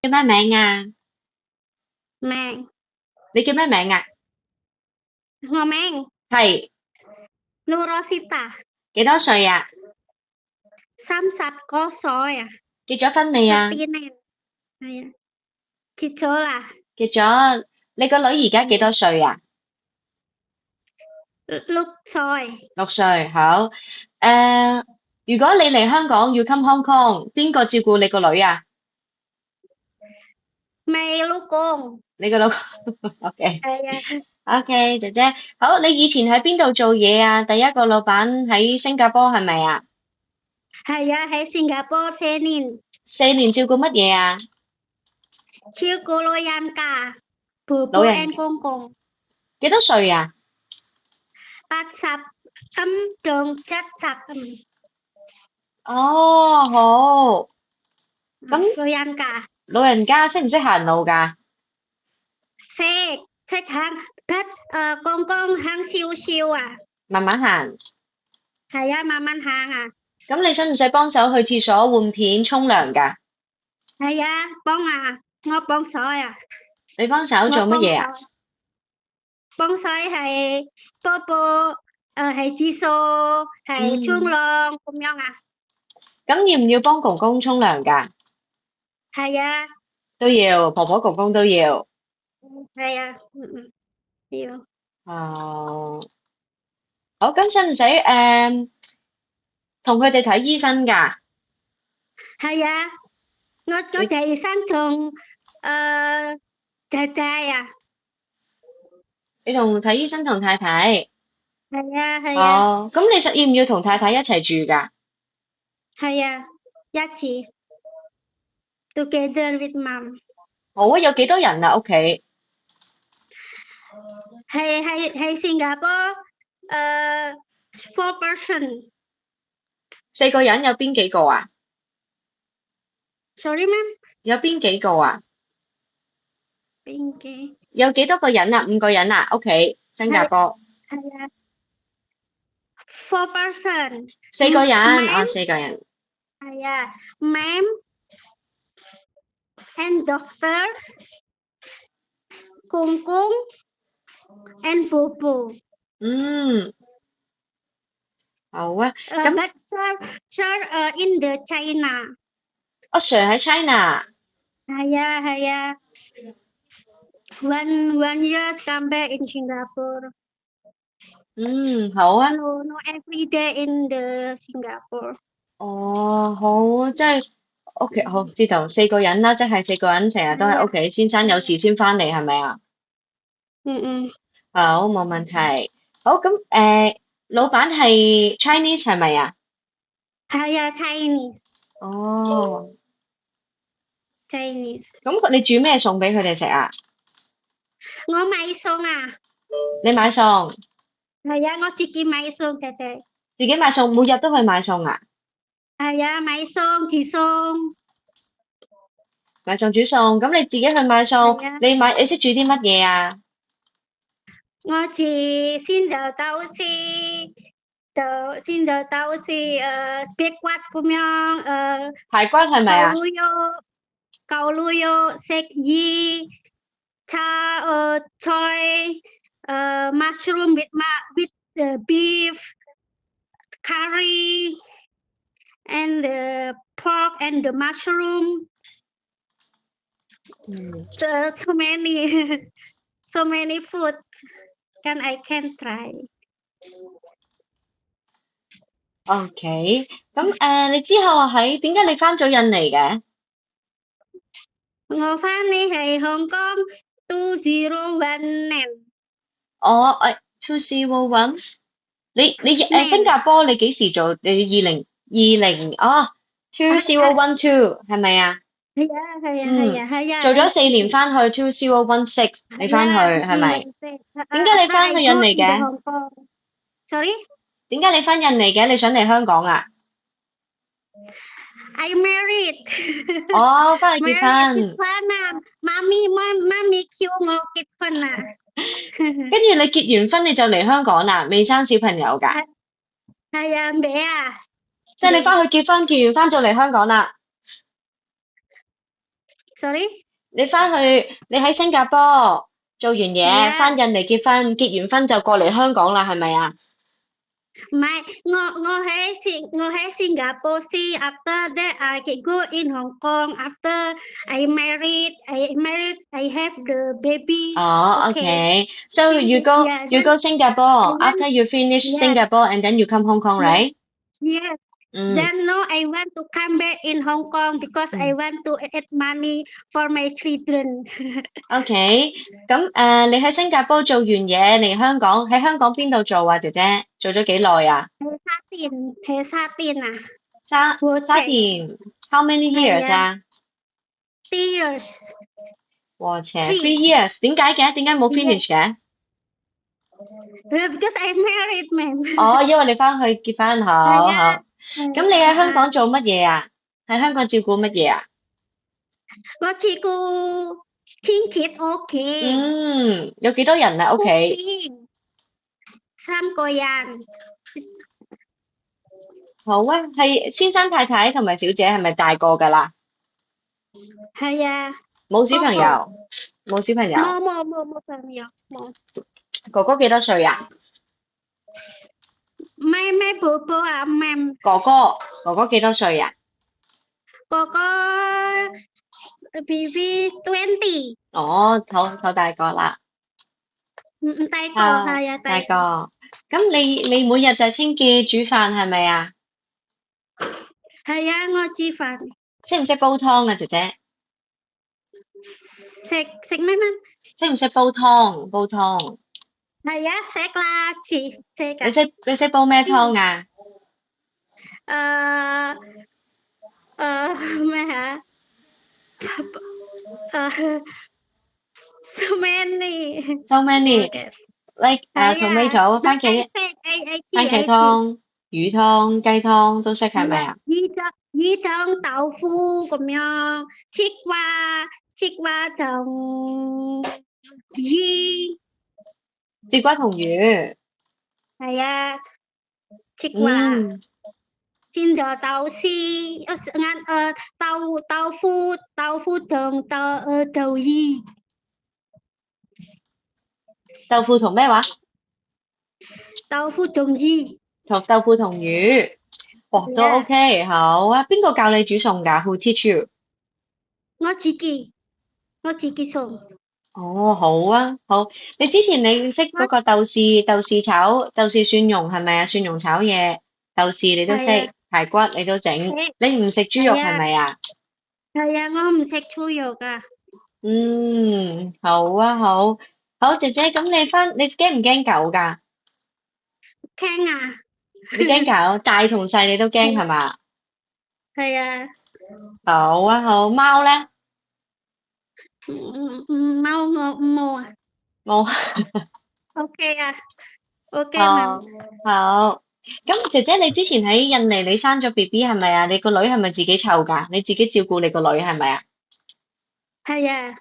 叫咩名啊？名你叫咩名啊？我名 係 Nurosita 幾多歲啊？ 30 歲啊結咗婚未啊？ 30年係啊結咗啦結咗。你個女而家幾多歲啊？ 6歲6歲。好。如果你嚟香港要 come Hong Kong，邊個照顧你個女啊？未老公你個老公？OK。係啊 OK，姐姐。好，你以前喺邊度做嘢啊？第一個老闆喺新加坡係咪啊？係啊喺新加坡4年4年照顧乜嘢啊？照顧老人家婆婆 老人 and 公公幾多歲啊？ 80 đồng 70哦，好。咁老人家老人家識唔識行路㗎？識行公公行少少啊慢慢行。係啊慢慢行啊咁你使唔使幫手去廁所換片、沖涼㗎？係啊我幫手啊你幫手做乜嘢啊？幫手係波波係廁所係沖嗯。涼咁樣啊咁要唔要幫公公沖涼㗎？係啊都要，婆婆公公都要。係啊要哦。好，咁使唔使同佢哋睇醫生㗎？係啊我你哋想同仔仔啊你同睇醫生同太太。係啊哦，咁你實要唔要同太太一齊住㗎？係啊一起 together with mom 好啊，有幾多人啊屋企？係新加坡4 person 4個人有邊幾個啊？ sorry ma'am 有邊幾個啊？邊幾有幾多個人啊？5個人啊？屋企新加坡係啊4 person 4個人啊，ma'am 4個人。係啊 ma'am and doctor 公公 and Bobo. 嗯，好啊。咁But sir in the China. 阿 Sir 喺 China。係啊 one year come back in Singapore. 好啊。No every day in the Singapore. 哦，好，即係屋企好知道4個人啦，即係4個人成日都喺屋企，先生有事先翻嚟，係咪啊？嗯好，冇問題。好，咁老闆係 Chinese 係咪啊？係啊 Chinese 哦， Chinese. 咁你煮咩餸俾佢哋食啊？我買餸啊，你買餸，係啊，我自己買餸嘅，自己買餸，每日都去買餸啊？係啊，買餸自餸，買餸煮餸，咁你自己去買餸，係啊，你識煮啲乜嘢啊？我似先就豆豉，壁骨咁樣，排骨係咪啊？舊卤肉食魚，菜mushroom with beef curry and the pork and the mushroom. So many so many food I can try. OK，咁你之後點解你翻咗印尼嘅？我翻嚟係香港2001年哦，2001，你新加坡你幾時做？你2020哦，2012係咪啊？係啊，做咗4年翻去2016，你翻去係咪？點解你翻去印尼嘅？ Sorry, 點解你翻印尼嘅？你想嚟香港啊？ I married. 哦，翻去結 Married 婚，結婚啊，媽咪叫我結婚啊。跟住你結完婚你就嚟香港啦，未生小朋友㗎？係啊，未啊，即係你翻去結婚，結完婚就嚟香港啦？ sorry，你喺新加坡做完係嘢，啊，翻印尼結婚，結完婚就過嚟香港啦，係咪啊？唔係，我喺新加坡先，after that I can go in Hong Kong. After I have the baby. Oh, Okay. okay. So Yeah, you then go Singapore. I After went. you finish Yes, Singapore and then you come Hong Kong, yes, right? yes. 嗯 Then no, I want to come back in Hong Kong because I 嗯 want to add money for my children. ，OK。咁你喺新加坡做完嘢嚟香港，喺香港邊度做啊，姐姐？做咗幾耐啊？喺沙田啊，沙禾輋田，How many 係 years 啊啊？ ，3 years, 禾輋 3. 3 years，點解嘅？點解冇 Yeah, finish 嘅？because I'm married, man. 哦，因為你翻去結婚，係啊，好好。咁你喺香港做乜嘢啊？喺香港照顧乜嘢啊？我照顧親戚屋企，有幾多人啊？屋企？ 3個人，好啊，係先生太太同埋小姐係咪大個㗎啦？係啊，冇小朋哥哥，友，冇小朋友。冇朋友，冇，哥哥幾多歲啊？咩寶寶啊，咩哥哥幾多歲啊？哥哥 BB 20，哦，好大個啦，大個啊，係啊，大大個個。咁你每日就清潔煮飯係咪啊？係啊，我煮飯識唔識煲湯啊，姐姐？食咩？識唔識煲湯？煲湯，係啊，食啦，食啊，你識煲咩湯啊？咩嚇？So many. So many Okay. like 係啊， tomato 但番茄I 番茄 知湯、魚湯、雞湯都識係咪啊？魚湯豆腐咁樣，切瓜同魚，節瓜同魚，係啊，切瓜煎咗豆絲，豆腐同豆魚，豆腐同咩話？豆腐同魚，同豆腐同魚，哦都係啊， OK，好啊。邊個教你煮餸㗎？Who teach you？我自己送，哦，好啊，好。你之前你識嗰個豆豉炒豆豉蒜蓉係咪啊？蒜蓉炒嘢，豆豉你都識，係啊，排骨你都整。食你唔食豬肉係啊，係咪啊？係啊，我唔食豬肉㗎，好啊，好。好，姐姐，咁你驚唔驚狗㗎？驚啊，你驚狗，大同細你都驚係嘛？係啊，好啊，好。貓咧？貓我冇啊冇。，OK 啊，OK 好，嘛，好。咁姐姐，你之前喺印尼你生咗 BB 係咪啊？你個女係咪自己湊㗎？你自己照顧你個女係咪啊？係啊。